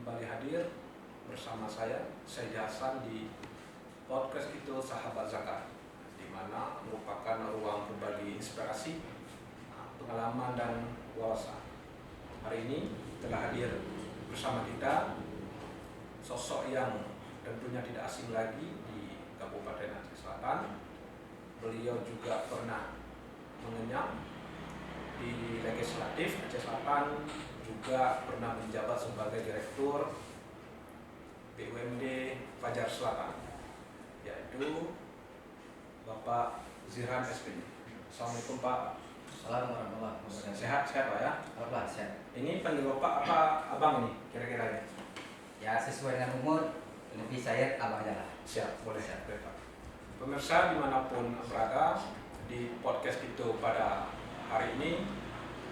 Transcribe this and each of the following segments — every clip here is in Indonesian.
kembali hadir bersama saya Said Hasan di podcast itu Sahabat Zakat, di mana merupakan ruang berbagi inspirasi, pengalaman dan wawasan. Hari ini telah hadir bersama kita sosok yang tentunya tidak asing lagi di Kabupaten Aceh Selatan. Beliau juga pernah mengenyam di Legislatif Aceh Selatan, juga pernah menjabat sebagai Direktur BUMD Fajar Selatan, yaitu Bapak Zihran SPD. Assalamualaikum Pak. Assalamualaikum warahmatullahi wabarakatuh. Sehat Pak ya? Alhamdulillah sehat. Ini panggil Bapak apa Abang ini kira-kira ya? Ya sesuai dengan umur, lebih saya abang aja lah. Siap, boleh Pak. Pemirsa dimanapun berada, di podcast itu pada hari ini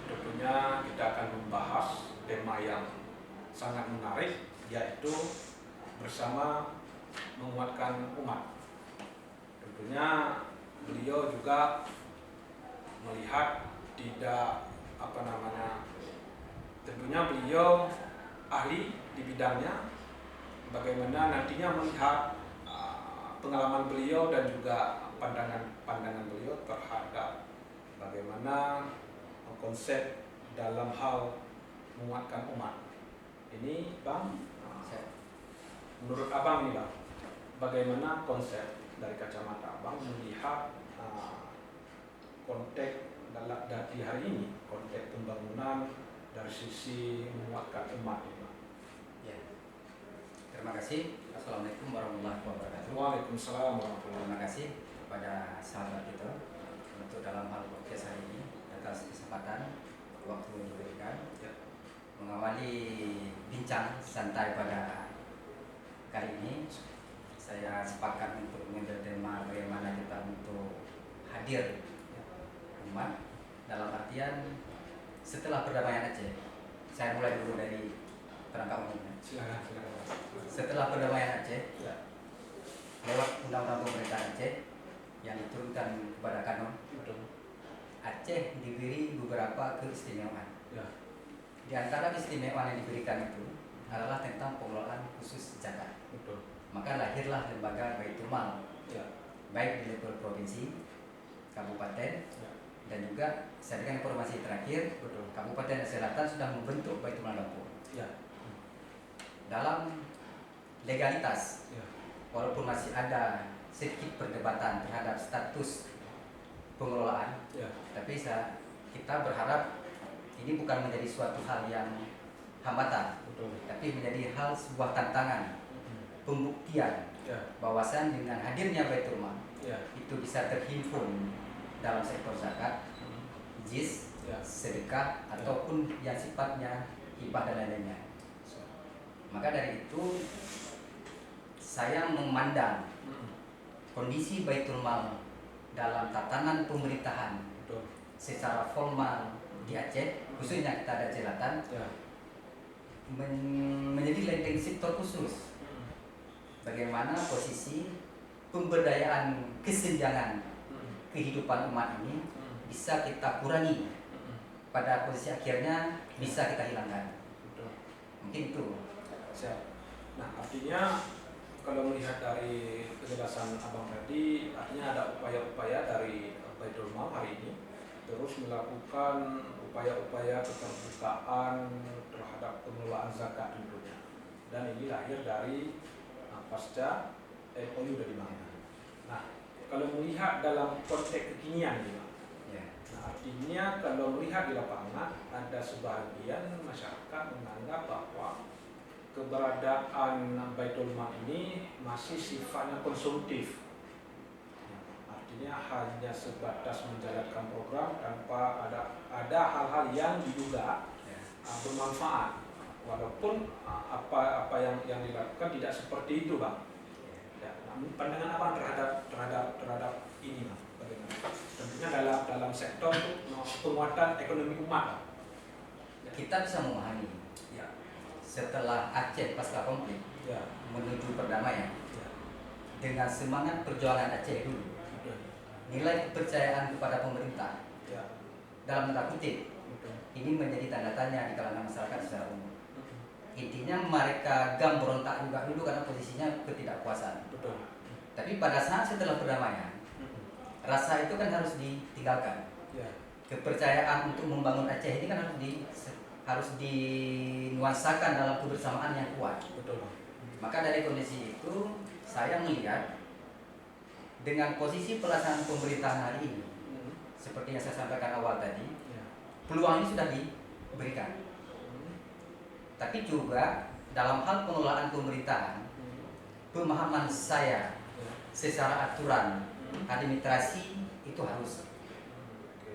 tentunya kita akan membahas tema yang sangat menarik, yaitu bersama menguatkan umat. Tentunya beliau juga melihat tentunya beliau ahli di bidangnya, bagaimana nantinya melihat pengalaman beliau dan juga pandangan beliau terhadap bagaimana konsep dalam hal menguatkan umat. Ini Bang, menurut Abang nih Bang, bagaimana konsep dari kacamata Abang melihat konteks di hari ini, konteks pembangunan dari sisi menguatkan umat ini Bang? Ya. Terima kasih. Assalamualaikum warahmatullahi wabarakatuh. Waalaikumsalam warahmatullahi Terima kasih kepada sahabat kita untuk dalam hal podcast hari ini atas kesempatan waktu yang diberikan mengawali bincang santai pada kali ini. Saya sepakat untuk mengambil tema bagaimana kita untuk hadir umat dalam artian setelah perdamaian Aceh. Saya mulai dulu dari perangkat umumnya. Silakan. Setelah perdamaian Aceh, lewat undang-undang pemerintahan Aceh yang diturunkan kepada kanon, Aceh diberi beberapa keistimewaan. Di antara keistimewaan yang diberikan itu adalah tentang pengelolaan khusus zakat. Maka lahirlah lembaga Baitul Mal, baik di level provinsi, kabupaten, dan juga saya dengan informasi terakhir, Kabupaten Aceh Selatan sudah membentuk Baitul Mal Lampung. Dalam legalitas, walaupun masih ada sedikit perdebatan terhadap status pengelolaan, tapi kita berharap ini bukan menjadi suatu hal yang hambatan, tapi menjadi hal sebuah tantangan pembuktian bahwasan dengan hadirnya Baitul Mal itu bisa terhimpun dalam sektor zakat, jis, sedekah ataupun yang sifatnya hibah dan lain-lainnya. Maka dari itu saya memandang kondisi Baitul Mal dalam tatanan pemerintahan secara formal di Aceh, khususnya kita ada Aceh Selatan, menjadi lenteng sektor khusus. Bagaimana posisi pemberdayaan kesenjangan kehidupan umat ini bisa kita kurangi, pada posisi akhirnya bisa kita hilangkan. Mungkin itu. Nah, artinya kalau melihat dari penjelasan Abang tadi, artinya ada upaya-upaya dari Baitul Mal hari ini terus melakukan upaya-upaya keterbukaan terhadap pengelolaan zakat tentunya. Dan ini lahir dari pasca MOU dari mana. Nah, kalau melihat dalam konteks kekinian ini, nah, artinya kalau melihat di lapangan ada sebagian masyarakat menganggap bahwa keberadaan Baitul Mal ini masih sifatnya konsumtif. Artinya hanya sebatas menjalankan program tanpa ada hal-hal yang diduga bermanfaat, walaupun apa yang dilakukan tidak seperti itu Bang. Pandangan apa terhadap ini Bang? Bagaimana? Tentunya dalam sektor penguatan ekonomi umat. Kita bisa memahami setelah Aceh pasca konflik menuju perdamaian, dengan semangat perjuangan Aceh dulu, nilai kepercayaan kepada pemerintah dalam tanda kutip ini menjadi tanda tanya di kalangan masyarakat secara umum. intinya mereka gam berontak juga dulu karena posisinya ketidakpuasan. Betul. Tapi pada saat setelah perdamaian, rasa itu kan harus ditinggalkan. Ya. Kepercayaan untuk membangun Aceh ini kan harus dinuansakan dalam kebersamaan yang kuat. Betul. Maka dari kondisi itu saya melihat dengan posisi pelaksanaan pemerintahan hari ini, seperti yang saya sampaikan awal tadi, peluang ini sudah diberikan. Tapi juga dalam hal pengelolaan pemerintahan, pemahaman saya secara aturan administrasi itu harus.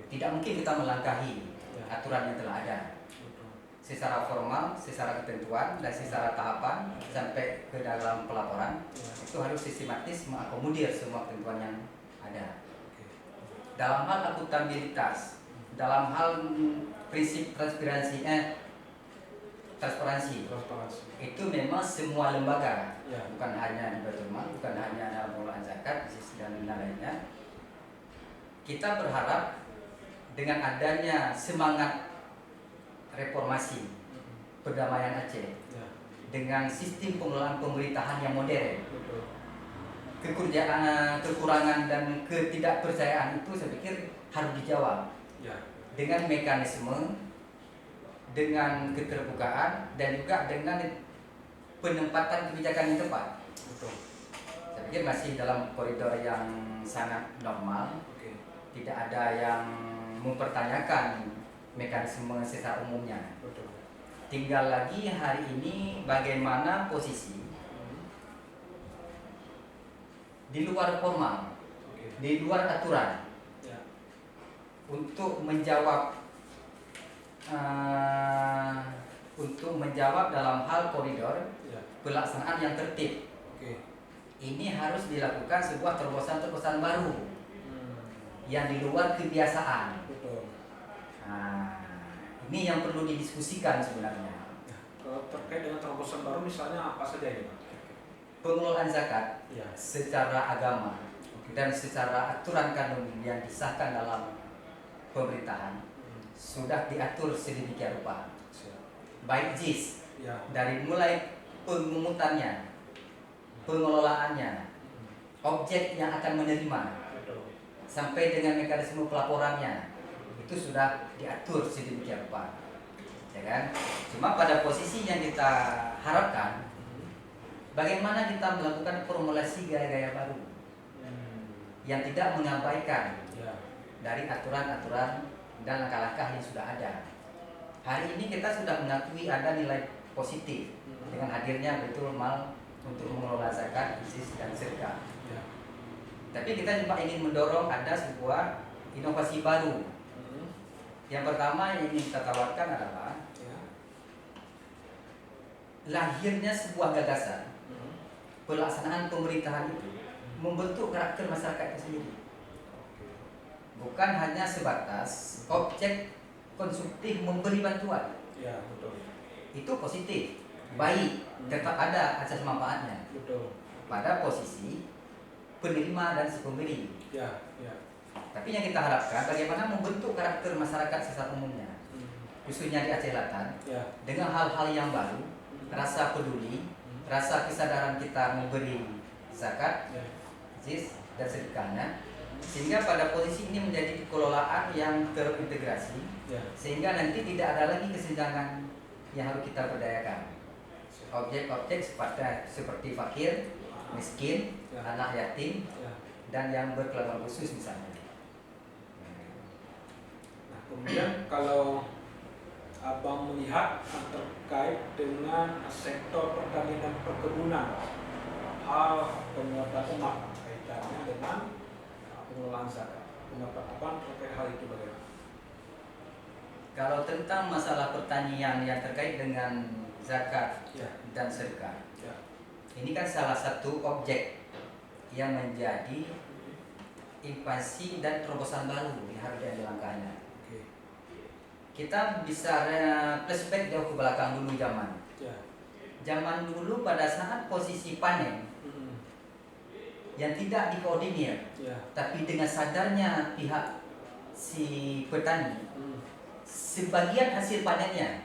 Tidak mungkin kita melangkahi aturan yang telah ada. Secara formal, secara ketentuan, dan secara tahapan sampai ke dalam pelaporan itu harus sistematis mengakomodir semua ketentuan yang ada. Dalam hal akuntabilitas, dalam hal prinsip transparansi, itu memang semua lembaga, bukan hanya di Baitul Mal, bukan hanya dalam pengelolaan zakat dan lainnya. Kita berharap dengan adanya semangat reformasi perdamaian Aceh dengan sistem pengelolaan pemerintahan yang modern, kekurangan dan ketidakpercayaan itu saya pikir harus dijawab dengan mekanisme, dengan keterbukaan, dan juga dengan penempatan kebijakan yang tepat. Saya pikir masih dalam koridor yang sangat normal. Tidak ada yang mempertanyakan mekanisme secara umumnya. Tinggal lagi hari ini bagaimana posisi di luar formal, di luar aturan, untuk menjawab dalam hal koridor pelaksanaan yang tertib. Ini harus dilakukan sebuah terobosan-terobosan baru yang di luar kebiasaan. Ini yang perlu didiskusikan sebenarnya. Terkait dengan terobosan baru misalnya apa saja ini, Pak? Pengelolaan zakat secara agama dan secara aturan kanun yang disahkan dalam pemerintahan sudah diatur sedemikian rupa. Baik JIS dari mulai pengumutannya, pengelolaannya, objek yang akan menerima, sampai dengan mekanisme pelaporannya itu sudah diatur sedemikian rupa, ya kan? Cuma pada posisi yang kita harapkan, bagaimana kita melakukan formulasi gaya-gaya baru yang tidak mengabaikan dari aturan-aturan dan langkah-langkah yang sudah ada. Hari ini kita sudah mengakui ada nilai positif dengan hadirnya Baitul Mal untuk mengelola zakat, ISIS, dan sedekah. Tapi kita juga ingin mendorong ada sebuah inovasi baru. Yang pertama yang ingin kita tawarkan adalah lahirnya sebuah gagasan pelaksanaan pemerintahan itu membentuk karakter masyarakat itu sendiri. Bukan hanya sebatas objek konsumtif memberi bantuan. Itu positif, baik, tetap ada asas manfaatnya. Pada posisi penerima dan si pemberi. Tapi yang kita harapkan bagaimana membentuk karakter masyarakat secara umumnya, khususnya di Aceh Selatan, dengan hal-hal yang baru, rasa peduli, rasa kesadaran kita memberi zakat, jis, dan sedekahnya, sehingga pada posisi ini menjadi kelolaan yang terintegrasi, sehingga nanti tidak ada lagi kesenjangan yang harus kita berdayakan. Objek-objek seperti fakir, miskin, anak yatim, dan yang berkeluarga khusus misalnya. Kemudian kalau Abang melihat terkait dengan sektor pertanian dan perkebunan, hal pendapat umat kaitannya dengan pengelolaan zakat, pendapat Abang terkait hal itu bagaimana? Kalau tentang masalah pertanian yang terkait dengan zakat dan sedekah, ini kan salah satu objek yang menjadi invasi dan terobosan baru yang harus dilangkahnya. Kita bisa flashback jauh ke belakang dulu zaman. Zaman dulu pada saat posisi panen yang tidak dikoordinir, tapi dengan sadarnya pihak si petani, sebagian hasil panennya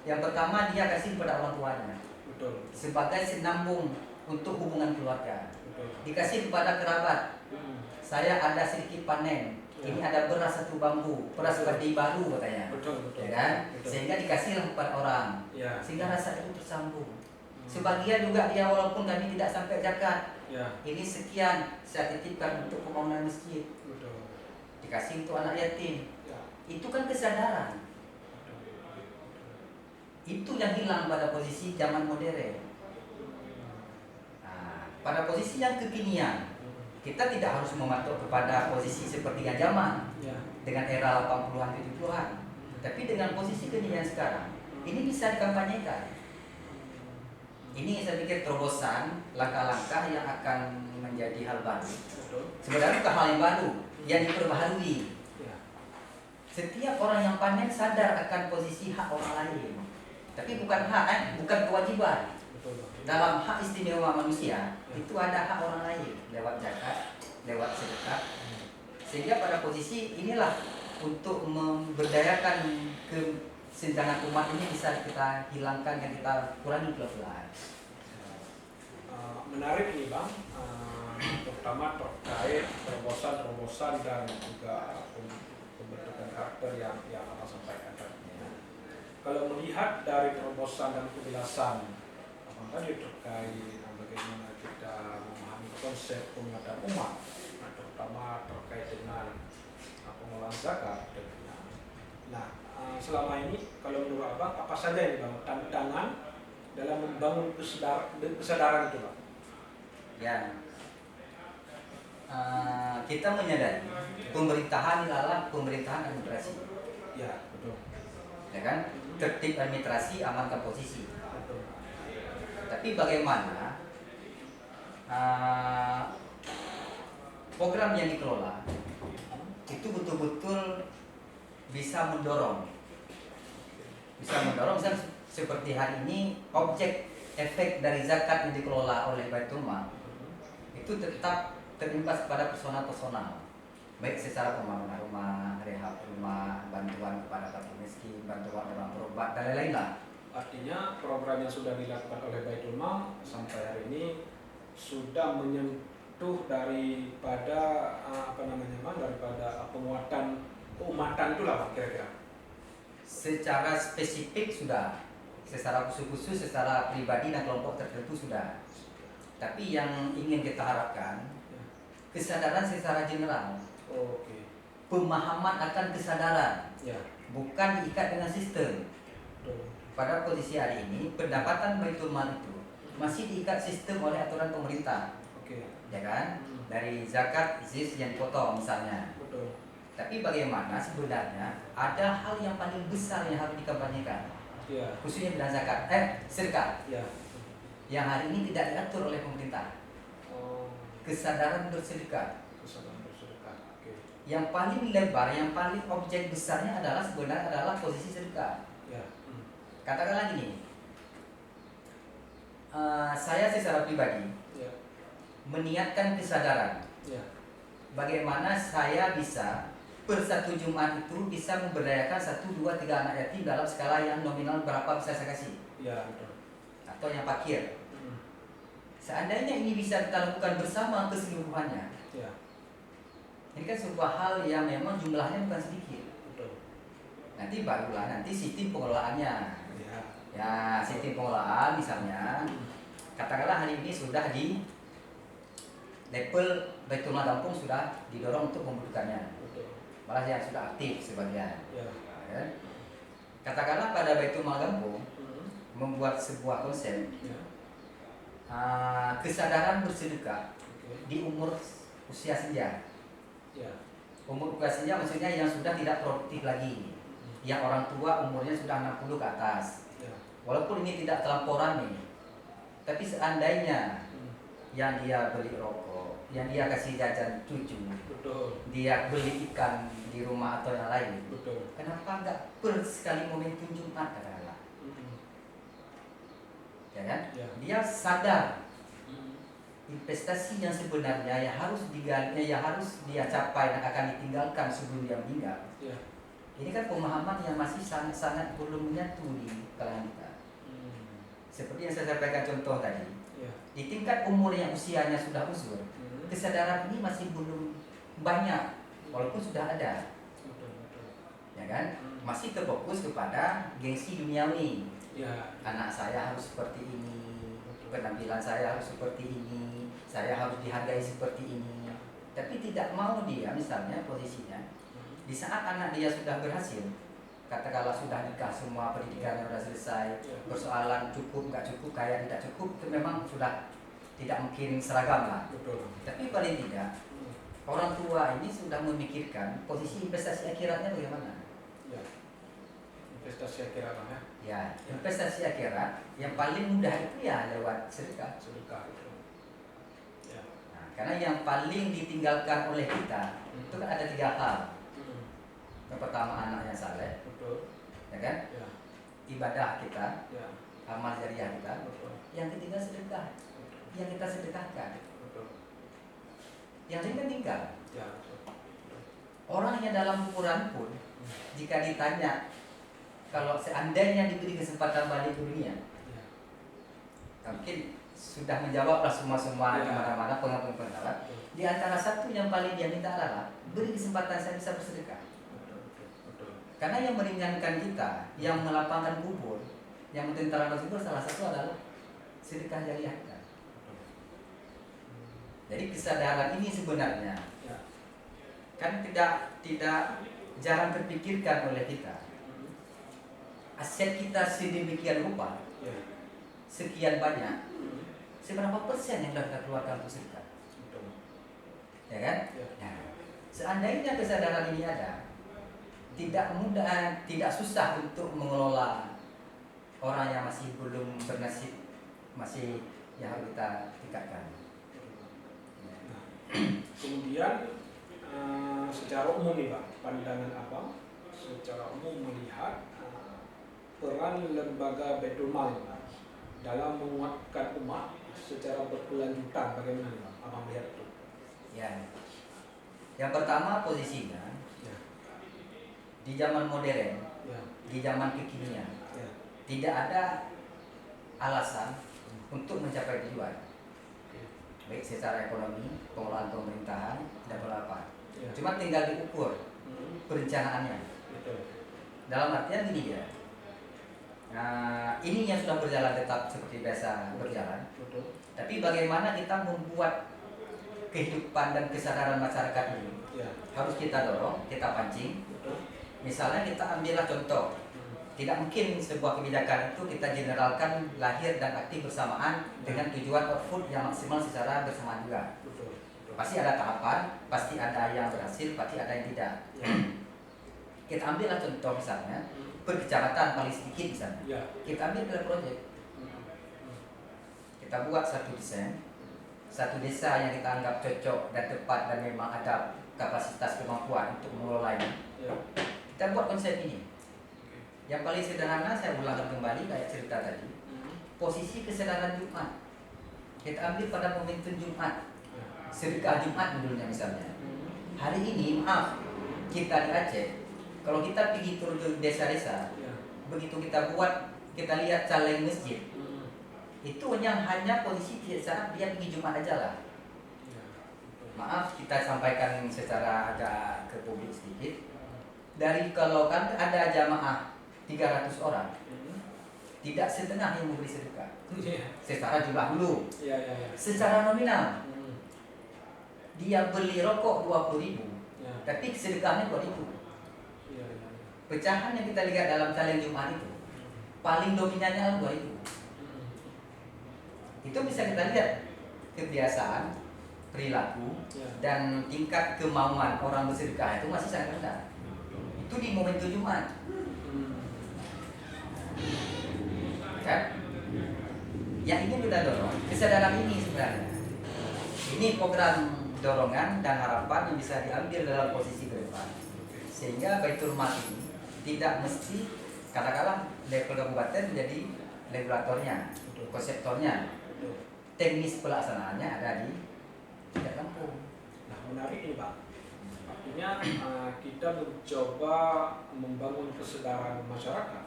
Yang pertama dia kasih kepada orang tuanya. Betul. Sebagai sinambung untuk hubungan keluarga. Betul. Dikasih kepada kerabat. Saya ada sedikit panen. Ya. Ini ada beras 1 bambu, beras padi baru katanya. Betul, betul. Ya kan? Betul. Sehingga dikasih kepada orang. Ya. Sehingga rasa itu tersambung. Sebagian juga dia walaupun kami tidak sampai zakat. Ya. Ini sekian saya titipkan untuk pembangunan masjid. Betul. Dikasih untuk anak yatim. Ya. Itu kan kesadaran. Itu yang hilang pada posisi zaman modern. Nah, pada posisi yang kekinian, kita tidak harus mematok kepada posisi seperti yang zaman Ya. dengan era 80-an 70-an. Tapi dengan posisi kekinian sekarang, ini bisa dikampanyekan. Ini saya pikir terobosan langkah-langkah yang akan menjadi hal baru. Betul. Sebenarnya bukan hal yang baru, yang diperbaharui. Ya. Setiap orang yang panen sadar akan posisi hak orang lain. Tapi bukan hak, bukan kewajiban. Betul. Dalam hak istimewa manusia, itu ada hak orang lain lewat zakat, lewat sedekah. Sehingga pada posisi inilah untuk memberdayakan kesenjangan umat ini bisa kita hilangkan dan kita kurangi pelan-pelan. Menarik nih Bang, terutama terkait terobosan-terobosan dan juga pembentukan karakter yang Abang sampaikan tadi. Kalau melihat dari terobosan dan penjelasan Abang tadi terkait bagaimana kita memahami konsep pengadaan umat, terutama terkait dengan pengelolaan zakat. Nah, selama ini kalau menurut Abang apa saja yang Bang tantangan dalam membangun kesadaran itu Bang? Ya, kita menyadari pemerintahan adalah pemerintahan administrasi. Ya, betul. Ya kan? Tertib administrasi, amankan posisi. Betul. Tapi bagaimana program yang dikelola itu betul-betul bisa mendorong misalnya seperti hari ini objek efek dari zakat yang dikelola oleh Baitul Mal itu tetap terimbas pada personal, baik secara pembangunan rumah, rehab rumah, bantuan kepada fakir miskin, bantuan orang berobat dan lain-lain lah. Artinya program yang sudah dilakukan oleh Baitul Mal sampai hari ini sudah menyentuh daripada daripada penguatan keumatan itulah Pak kira-kira. Secara spesifik sudah, secara khusus secara pribadi dan kelompok tertentu sudah. Tapi yang ingin kita harapkan kesadaran secara general. Oke. Pemahaman akan kesadaran. Ya. Bukan diikat dengan sistem. Betul. Pada posisi hari ini pendapatan Baitul Mal itu masih diikat sistem oleh aturan pemerintah. Oke. Ya kan? Dari zakat, ZIS yang dipotong misalnya. Betul. Tapi bagaimana sebenarnya ada hal yang paling besar yang harus dikampanyekan. Ya. Khususnya bidang zakat, sedekah. Ya. Yang hari ini tidak diatur oleh pemerintah. Kesadaran bersedekah. Kesadaran bersedekah. Oke. Yang paling lebar, yang paling objek besarnya sebenarnya adalah posisi sedekah. Ya. Katakanlah gini, saya secara pribadi meniatkan kesadaran. Ya. Bagaimana saya bisa per satu Jumat itu bisa memberdayakan 1, 2, 3 anak yatim dalam skala yang nominal berapa bisa saya kasih. Ya, betul. Atau yang fakir. Seandainya ini bisa kita lakukan bersama keseluruhannya, Ya. ini kan sebuah hal yang memang jumlahnya bukan sedikit. Betul. Nanti barulah sistem pengelolaannya. Ya. Ya, sistem pengelolaan misalnya, katakanlah hari ini sudah di level Baitul Mal Kampung sudah didorong untuk pembentukannya. Betul. Malah yang sudah aktif sebagian. Ya. Ya. Katakanlah pada Baitul Mal Kampung membuat sebuah konsep. Ya. Kesadaran bersedekah Oke. di umur usia senja. Ya. Umur usia senja maksudnya yang sudah tidak produktif lagi, yang orang tua umurnya sudah 60 ke atas. Ya. Walaupun ini tidak terlampau rame, tapi seandainya yang dia beli rokok, yang dia kasih jajan cucu, Betul. dia beli ikan di rumah atau yang lain, Betul. kenapa enggak per sekali momentum Jumat katakanlah? Ya kan? Ya. Dia sadar investasi yang sebenarnya yang harus digali, yang harus dia capai dan akan ditinggalkan sebelum dia meninggal. Ya. Ini kan pemahaman yang masih sangat-sangat belum menyatu di kalangan kita. Seperti yang saya sampaikan contoh tadi, di tingkat umur yang usianya sudah usul, kesadaran ini masih belum banyak, walaupun sudah ada, ya kan? Masih terfokus kepada gengsi duniawi. Anak saya harus seperti ini, penampilan saya harus seperti ini, saya harus dihargai seperti ini. Tapi tidak mau dia, misalnya posisinya, di saat anak dia sudah berhasil, katakanlah sudah nikah, semua pendidikannya sudah selesai, persoalan cukup nggak cukup, kaya tidak cukup, itu memang sudah tidak mungkin seragam lah. Tapi paling tidak orang tua ini sudah memikirkan posisi investasi akhiratnya bagaimana. Investasi akhirat ya. Investasi akhirat yang paling mudah itu ya lewat sedekah. Nah, karena yang paling ditinggalkan oleh kita itu kan ada 3 hal. Yang pertama anak yang saleh, ya kan? Ibadah kita, amal jariah kita. Yang ketiga sedekah, yang kita sedekahkan. Yang lain kan tinggal. Orang yang dalam ukuran pun, jika ditanya kalau seandainya diberi kesempatan balik ke dunia, mungkin sudah menjawablah semua di mana-mana pengalaman. Di antara satu yang paling dia minta adalah beri kesempatan saya bisa bersedekah. Karena yang meringankan kita, yang melapangkan kubur, yang mententeramkan kubur salah satu adalah sedekah jariah kita. Jadi kesadaran ini sebenarnya kan tidak jarang terpikirkan oleh kita. Aset kita sedemikian rupa, sekian banyak, seberapa persen yang sudah kita keluarkan untuk sedekah? Ya kan? Nah, seandainya kesadaran ini ada, tidak mudah, tidak susah untuk mengelola orang yang masih belum bernasib, masih yang harus kita tingkatkan. Kemudian secara umum nih Pak, pandangan Abang secara umum melihat peran lembaga Baitul Mal dalam menguatkan umat secara berkelanjutan, bagaimana Pak Abang melihat itu? Ya, yang pertama posisinya di zaman modern, di zaman kekinian, tidak ada alasan untuk mencapai tujuan, baik secara ekonomi, pengelolaan pemerintahan, dan apa. Cuma tinggal diukur perencanaannya. Dalam artian gini ya, ini yang sudah berjalan tetap seperti biasa berjalan. Tapi bagaimana kita membuat kehidupan dan kesadaran masyarakat ini harus kita dorong, kita pancing. Misalnya kita ambillah contoh, tidak mungkin sebuah kebijakan itu kita generalkan lahir dan aktif bersamaan dengan tujuan output yang maksimal secara bersamaan juga. Pasti ada tahapan, pasti ada yang berhasil, pasti ada yang tidak. Kita ambillah contoh misalnya per kecamatan paling sedikit misalnya, kita ambil pilot project, kita buat satu desain, satu desa yang kita anggap cocok dan tepat dan memang ada kapasitas kemampuan untuk mengelolanya. Kita buat konsep ini. Yang paling sederhana saya ulangkan kembali kayak cerita tadi. Posisi kesadaran Jumat. Kita ambil pada momentum Jumat. Sedekah Jumat dulunya misalnya. Hari ini maaf, kita di Aceh, kalau kita pergi turun ke desa-desa, begitu kita buat, kita lihat caleng masjid, itu yang hanya posisi saat dia pergi Jumat aja lah. Maaf, kita sampaikan secara agak ke publik sedikit. Dari kalau kan ada jamaah 300 orang, tidak setengah yang memberi sedekah. Secara jumlah dulu, secara nominal. Dia beli rokok 20.000, tapi sedekahnya 2.000. Pecahan yang kita lihat dalam caleng Jumat itu paling dominannya 2.000. Itu bisa kita lihat kebiasaan, perilaku, dan tingkat kemauan orang bersedekah itu masih sangat rendah. Itu di momentum Jumat. Kan? Yang ingin kita dorong kesadaran ini sebenarnya. Ini program dorongan dan harapan yang bisa diambil dalam posisi ke depan. Sehingga Baitul Mal ini tidak mesti katakanlah level kabupaten menjadi regulatornya, konseptornya. Teknis pelaksanaannya ada di tingkat kampung. Nah, menarik nih Pak. Artinya kita mencoba membangun kesadaran masyarakat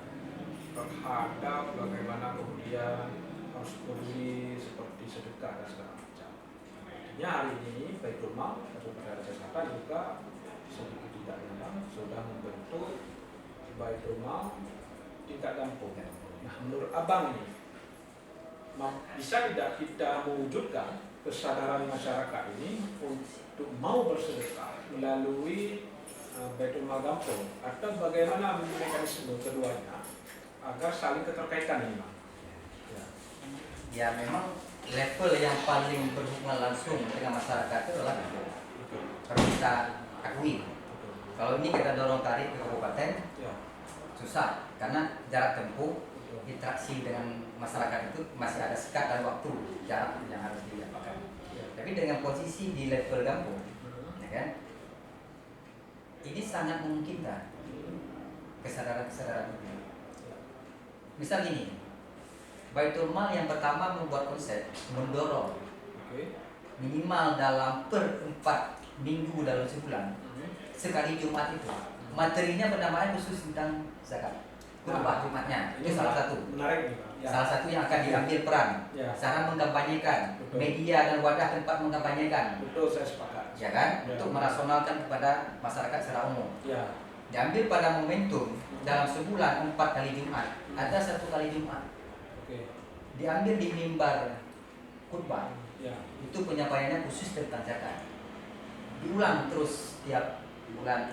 terhadap bagaimana kemudian harus peduli seperti sedekah dan segala macam. Artinya hari ini Baitul Mal Kabupaten Aceh Selatan juga sedikit tidak lama sudah membentuk Baitul Mal tingkat kampung. Nah, menurut Abang ini bisa tidak kita mewujudkan kesadaran masyarakat ini untuk mau bersedekah melalui Baitul Mal kampung, atau bagaimana mekanisme keduanya agar saling keterkaitan ini, Bang? Ya memang level yang paling berhubungan langsung dengan masyarakat itu adalah itu. Harus kita akui. Kalau ini kita dorong tarik ke kabupaten, susah karena jarak tempuh interaksi dengan masyarakat itu masih ada sekat dan waktu jarak yang harus dilakukan. Tapi dengan posisi di level kampung, ya kan, ini sangat memungkinkan kesadaran-kesadaran itu. Misal gini, Baitul Mal yang pertama membuat konsep mendorong minimal dalam per 4 minggu dalam sebulan sekali Jumat itu materinya penambahan khusus tentang zakat. Khutbah Jumatnya itu salah satu. Menarik, ya. Salah satu yang akan diambil peran. Ya. Cara mengkampanyekan, media dan wadah tempat mengkampanyekan. Betul, saya sepakat. Ya kan? Ya. Untuk merasionalkan kepada masyarakat secara umum. Ya. Diambil pada momentum dalam sebulan 4 kali Jumat. Ada 1 kali Jumat. Oke. Diambil di mimbar khutbah. Ya. Itu penyampaiannya khusus tentang zakat. Diulang terus tiap bulan.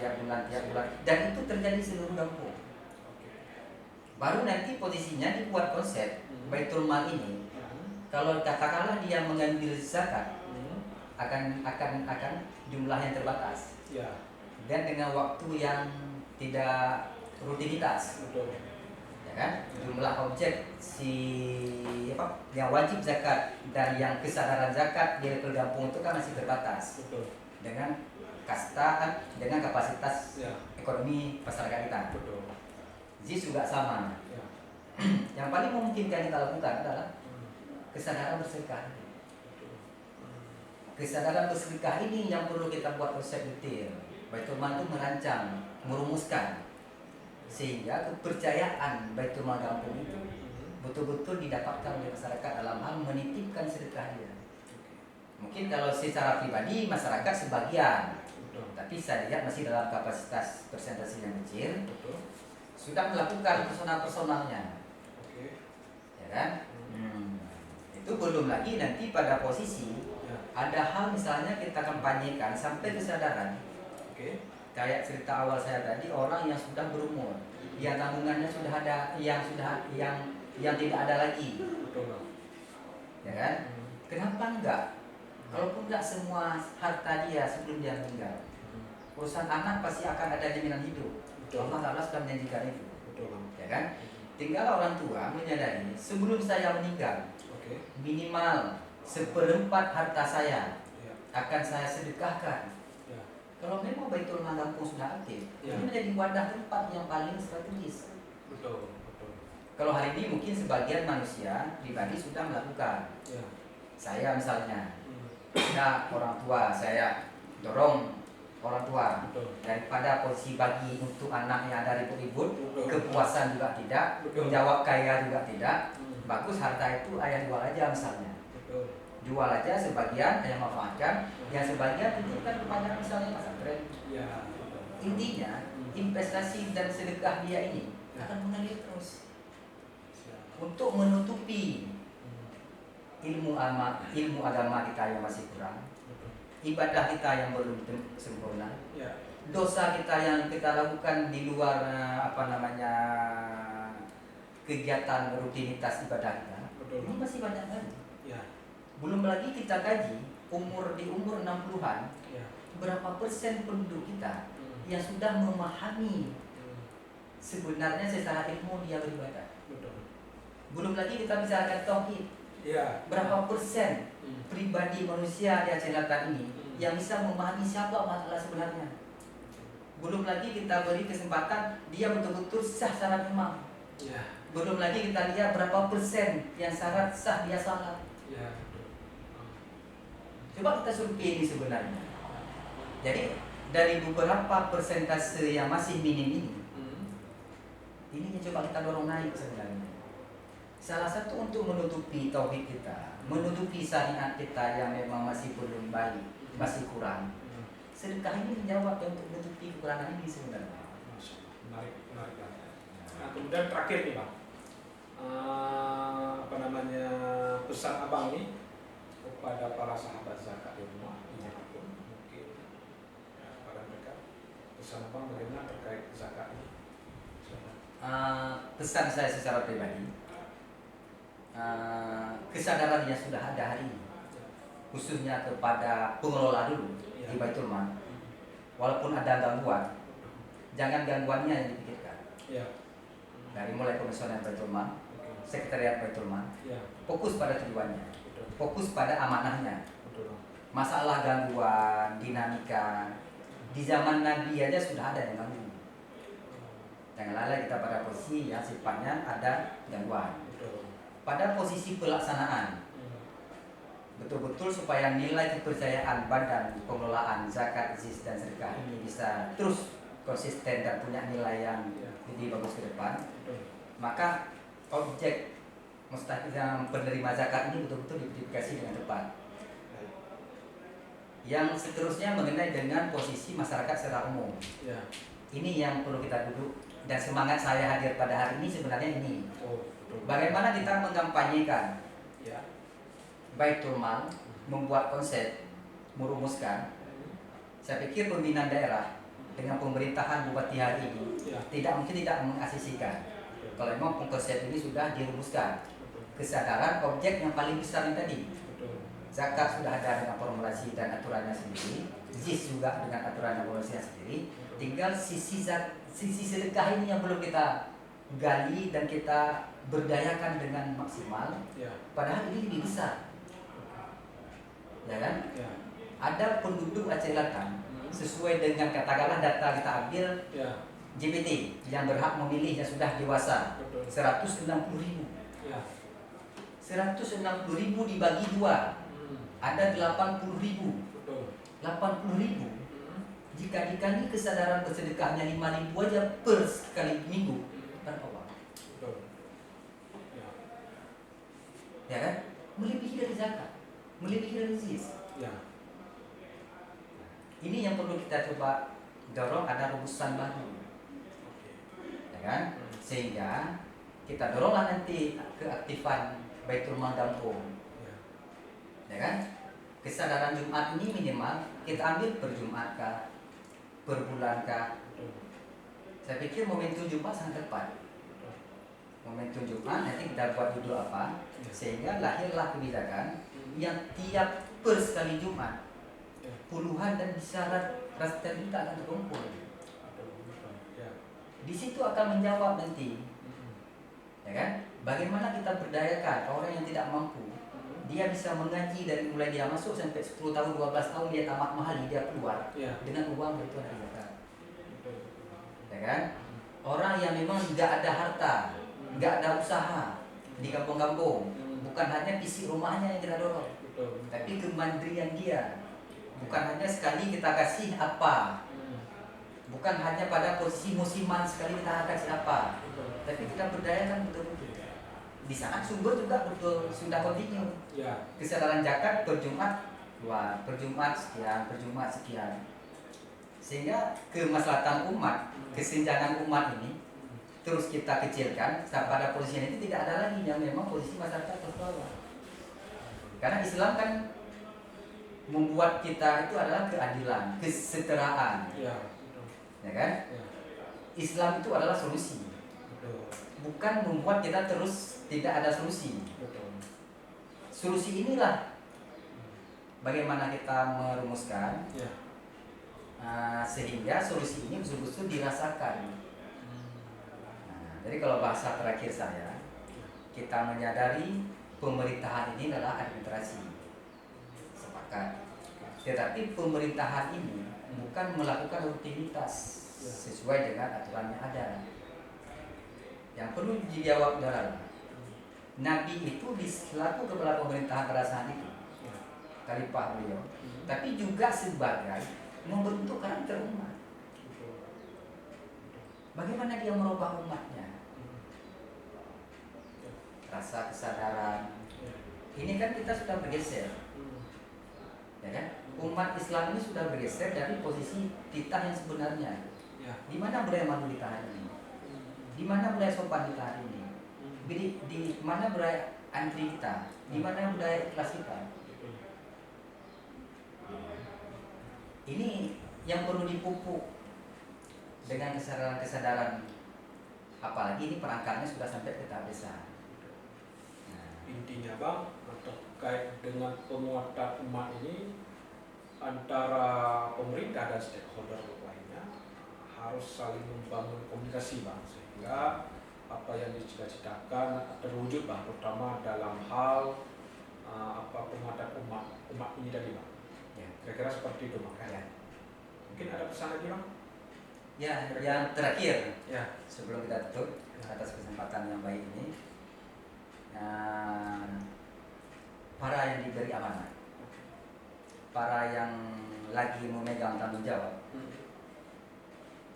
Dan itu terjadi seluruh kampung. Baru nanti posisinya dibuat konsep Baitul Mal ini. Kalau katakanlah dia mengambil zakat, akan jumlah yang terbatas. Ya. Dan dengan waktu yang tidak rutinitas. Betul. Ya kan? Jumlah objek yang wajib zakat dan yang kesadaran zakat di level kampung itu kan masih terbatas. Betul. Dengan kasta, dengan kapasitas ekonomi masyarakat kita. Betul. JIS juga sama. Ya. Yang paling memungkinkan kita lakukan adalah kesadaran bersedekah. Kesadaran bersedekah ini yang perlu kita buat konsep detail. Baitul Mal itu merancang, merumuskan sehingga kepercayaan Baitul Mal kampung itu betul-betul didapatkan oleh masyarakat dalam hal menitipkan sedekah dia. Mungkin kalau secara pribadi masyarakat sebagian, tapi saya lihat masih dalam kapasitas persentase yang kecil. Sudah melakukan personalnya, ya kan? Itu belum lagi nanti pada posisi ada hal misalnya kita kampanyekan sampai kesadaran. Kayak cerita awal saya tadi, orang yang sudah berumur, yang tabungannya sudah ada, yang tidak ada lagi, ya kan? Kenapa enggak? Kalaupun enggak semua harta dia sebelum dia meninggal, urusan anak pasti akan ada jaminan hidup. Allah Ta'ala sudah menjanjikan itu. Betul. Ya kan? Tinggal orang tua menyadari sebelum saya meninggal, minimal 1/4 harta saya akan saya sedekahkan. Kalau memang Baitul Mal kampung sudah aktif, ini menjadi wadah tempat yang paling strategis. Betul. Kalau hari ini mungkin sebagian manusia pribadi sudah melakukan. Saya misalnya, orang tua saya dorong orang tua. Betul. Daripada posisi bagi untuk anak yang ada ribut-ribut, Betul. kepuasan juga tidak, Betul. menjawab kaya juga tidak. Bagus harta itu ayah jual aja misalnya. Betul. Jual aja sebagian, ayah manfaatkan, yang sebagian titipkan kepada misalnya pesantren. Ya. Intinya investasi dan sedekah dia ini akan mengalir terus untuk menutupi ilmu agama kita yang masih kurang, ibadah kita yang belum sempurna, dosa kita yang kita lakukan di luar kegiatan rutinitas ibadah kita. Betul. Ini masih banyak lagi. Ya. Belum lagi kita kaji di umur 60-an, berapa persen penduduk kita yang sudah memahami sebenarnya secara ilmu dia beribadah. Betul. Belum lagi kita bicarakan tauhid. Ya. Berapa persen pribadi manusia di Aceh Selatan ini yang bisa memahami siapa Allah sebenarnya. Belum lagi kita beri kesempatan dia betul-betul sah syarat imam. Ya. Belum lagi kita lihat berapa persen yang syarat sah dia salat. Ya. Coba kita survei ini sebenarnya. Jadi dari beberapa persentase yang masih minim ini yang coba kita dorong naik sebenarnya. Salah satu untuk menutupi tauhid kita, menutupi syariat kita yang memang masih belum baik, masih kurang. Sedekah ini menjawab untuk menutupi kekurangan ini sebenarnya. Menarik. Nah, kemudian terakhir nih Bang, pesan Abang nih kepada para sahabat zakat di rumah dimanapun mungkin kepada mereka, pesan Abang bagaimana terkait zakat ini? Pesan saya secara pribadi, kesadaran yang sudah ada hari ini, khususnya kepada pengelola dulu di Baitul Mal, walaupun ada gangguan, jangan gangguannya yang dipikirkan. Dari mulai komisioner Baitul Mal, sekretariat Baitul Mal, fokus pada tujuannya, fokus pada amanahnya. Masalah gangguan, dinamika, di zaman Nabi aja sudah ada yang ganggu. Jangan lalai kita pada posisi yang sifatnya ada gangguan. Pada posisi pelaksanaan, betul-betul supaya nilai kepercayaan badan pengelolaan zakat, zis dan sedekah ini bisa terus konsisten dan punya nilai yang lebih bagus ke depan, maka objek mustahil yang penerima zakat ini betul-betul diidentifikasi dengan tepat. Yang seterusnya mengenai dengan posisi masyarakat secara umum, ini yang perlu kita duduk. Dan semangat saya hadir pada hari ini sebenarnya ini, bagaimana kita mengkampanyekan Baitul Mal, membuat konsep, merumuskan. Saya pikir pembinaan daerah dengan pemerintahan bupati hari ini tidak mungkin tidak mengasisikan. Kalau memang konsep ini sudah dirumuskan, kesadaran objek yang paling besar ini tadi, zakat sudah ada dengan formulasi dan aturannya sendiri, zis juga dengan aturan dan formulasinya sendiri. Tinggal sisi sedekah ini yang belum kita gali dan kita berdayakan dengan maksimal. Padahal ini lebih besar, ya kan? Ada penduduk Aceh Selatan sesuai dengan katakanlah data kita ambil GPT yang berhak memilih yang sudah dewasa 160.000. 160.000 dibagi 2 ada 80.000. 80.000 jika dikali kesadaran bersedekahnya 5.000 aja per sekali minggu, berapa uang? Ya kan? Melebihi dari zakat, melebihi dari zis. Ini yang perlu kita coba dorong, ada rumusan baru, ya kan? Sehingga kita doronglah nanti keaktifan Baitul Mal Kampung, ya kan? Kesadaran Jumat ini minimal kita ambil per Jumat kah, per bulan kah. Saya pikir momentum Jumat sangat tepat. Momentum Jumat nanti kita buat judul apa, sehingga lahirlah kebijakan yang tiap per sekali Jumat puluhan dan bisa ratusan juta akan terkumpul. Di situ akan menjawab nanti, ya kan? Bagaimana kita berdayakan orang yang tidak mampu, dia bisa mengaji dari mulai dia masuk sampai 10 tahun, 12 tahun dia tamat mahal, dia keluar dengan uang itu dari zakat. Ya kan? Orang yang memang tidak ada harta, tidak ada usaha di kampung-kampung, bukan hanya isi rumahnya yang kita dorong, tapi kemandirian dia. Bukan hanya sekali kita kasih apa, bukan hanya pada posisi musiman sekali kita kasih apa, tapi kita berdayakan betul-betul. Di saat sumber juga betul sudah kontinu. Kesadaran zakat per Jumat keluar, per Jumat sekian, per Jumat sekian. Sehingga kemaslahatan umat, kesenjangan umat ini terus kita kecilkan sampai pada posisi ini tidak ada lagi yang memang posisi masyarakat terbawah. Karena Islam kan membuat kita itu adalah keadilan, kesetaraan, ya kan? Islam itu adalah solusi, bukan membuat kita terus tidak ada solusi. Solusi inilah bagaimana kita merumuskan sehingga solusi ini betul-betul dirasakan. Jadi kalau bahasa terakhir saya, kita menyadari pemerintahan ini adalah administrasi. Tetapi pemerintahan ini bukan melakukan rutinitas sesuai dengan aturan yang ada. Yang perlu dijawab adalah Nabi itu selaku kepala pemerintahan pada saat itu, khalifah beliau, tapi juga sebagai membentuk karakter umat. Bagaimana dia merubah umatnya? Rasa kesadaran. Ini kan kita sudah bergeser, ya kan? Umat Islam ini sudah bergeser dari posisi titah yang sebenarnya. Di mana budaya malu kita hari ini? Di mana budaya sopan kita hari ini? Di mana budaya antri kita? Di mana budaya ikhlas kita? Ini yang perlu dipupuk dengan kesadaran-kesadaran. Apalagi ini perangkatnya sudah sampai ke tahap desa. Intinya Bang, terkait dengan penguatan umat ini antara pemerintah dan stakeholder lainnya harus saling membangun komunikasi Bang, sehingga apa yang dicita-citakan terwujud Bang, terutama dalam hal penguatan umat ini tadi Bang. Kira-kira seperti itu Bang. Mungkin ada pesan lagi Bang? Ya, yang terakhir sebelum kita tutup atas kesempatan yang baik ini, para yang diberi amanah, para yang lagi memegang tanggung jawab,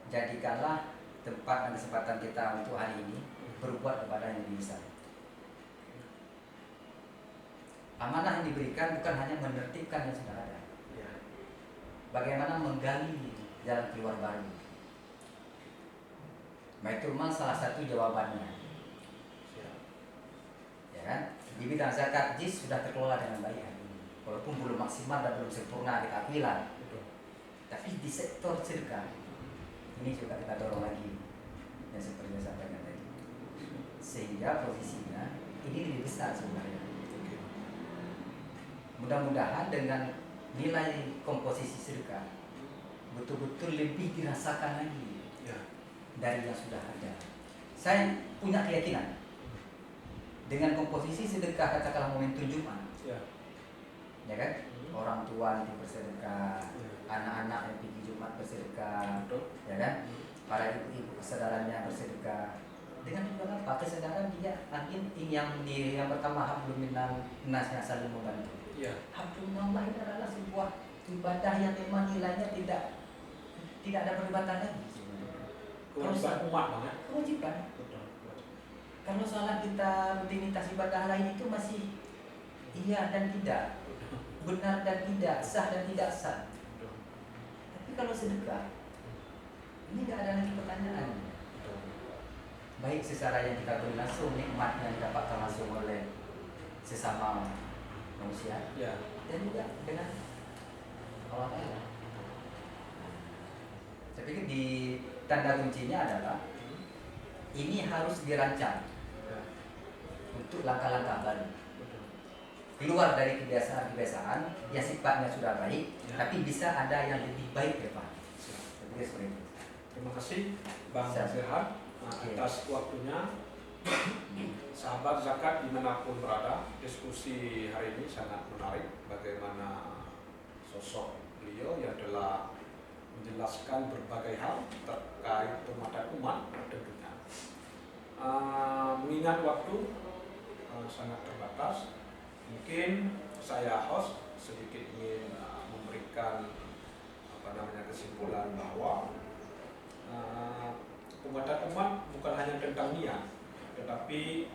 jadikanlah tempat dan kesempatan kita untuk hari ini berbuat kepada yang lebih besar. Amanah yang diberikan bukan hanya menertibkan yang sudah ada, bagaimana menggali jalan keluar baru. Baitul Mal salah satu jawabannya, ya kan? Di bidang zakat JIS sudah terkelola dengan baik hari ini, walaupun belum maksimal dan belum sempurna kita akui lah. Tapi di sektor sedekah ini juga kita dorong lagi, yang seperti saya sampaikan tadi, sehingga posisinya ini lebih besar sebenarnya. Mudah-mudahan dengan nilai komposisi sedekah betul-betul lebih dirasakan lagi dari yang sudah ada. Saya punya keyakinan dengan komposisi sedekah, katakanlah momentum Jumat, ya kan? Orang tua nanti bersedekah, anak-anak yang pergi Jumat bersedekah, ya kan? Para ibu-ibu kesadarannya bersedekah. Dengan juga apa? Kesadaran dia yang pertama hablum minan nas yang saling membantu. Hablum minallah ini adalah sebuah ibadah yang memang nilainya tidak ada perdebatan lagi. Kewajiban umat banget. Kewajiban. Kalau salah kita rutinitas ibadah lain itu masih iya dan tidak, benar dan tidak, sah dan tidak sah. Tapi kalau sedekah, ini tidak ada lagi pertanyaan. Baik secara yang kita beri langsung, nikmat yang didapatkan langsung oleh sesama manusia, dan juga dengan Allah Ta'ala. Saya pikir di tanda kuncinya adalah ini harus dirancang untuk langkah-langkah baru, keluar dari kebiasaan-kebiasaan yang sifatnya sudah baik, tapi bisa ada yang lebih baik ke depan. Terima kasih Bang Zirhan atas waktunya. Sahabat zakat dimanapun berada, diskusi hari ini sangat menarik. Bagaimana sosok beliau yang telah menjelaskan berbagai hal terkait penguatan umat tentunya. Mengingat waktu sangat terbatas, mungkin saya host sedikit ingin memberikan kesimpulan bahwa penguatan umat bukan hanya tentang niat, tetapi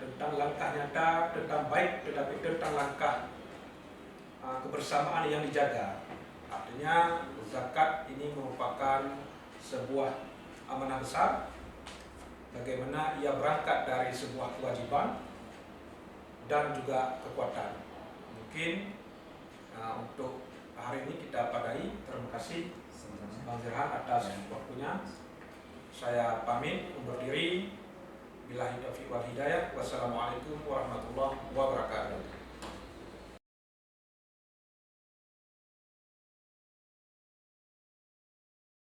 tentang langkah nyata, tentang baik, tetapi tentang langkah kebersamaan yang dijaga. Artinya zakat ini merupakan sebuah amanah besar, bagaimana ia berangkat dari sebuah kewajiban dan juga kekuatan. Mungkin untuk hari ini kita padai. Terima kasih Bang Zirhan atas waktunya. Saya pamit undur diri. Billahi taufiq wal hidayah. Wassalamualaikum warahmatullahi wabarakatuh.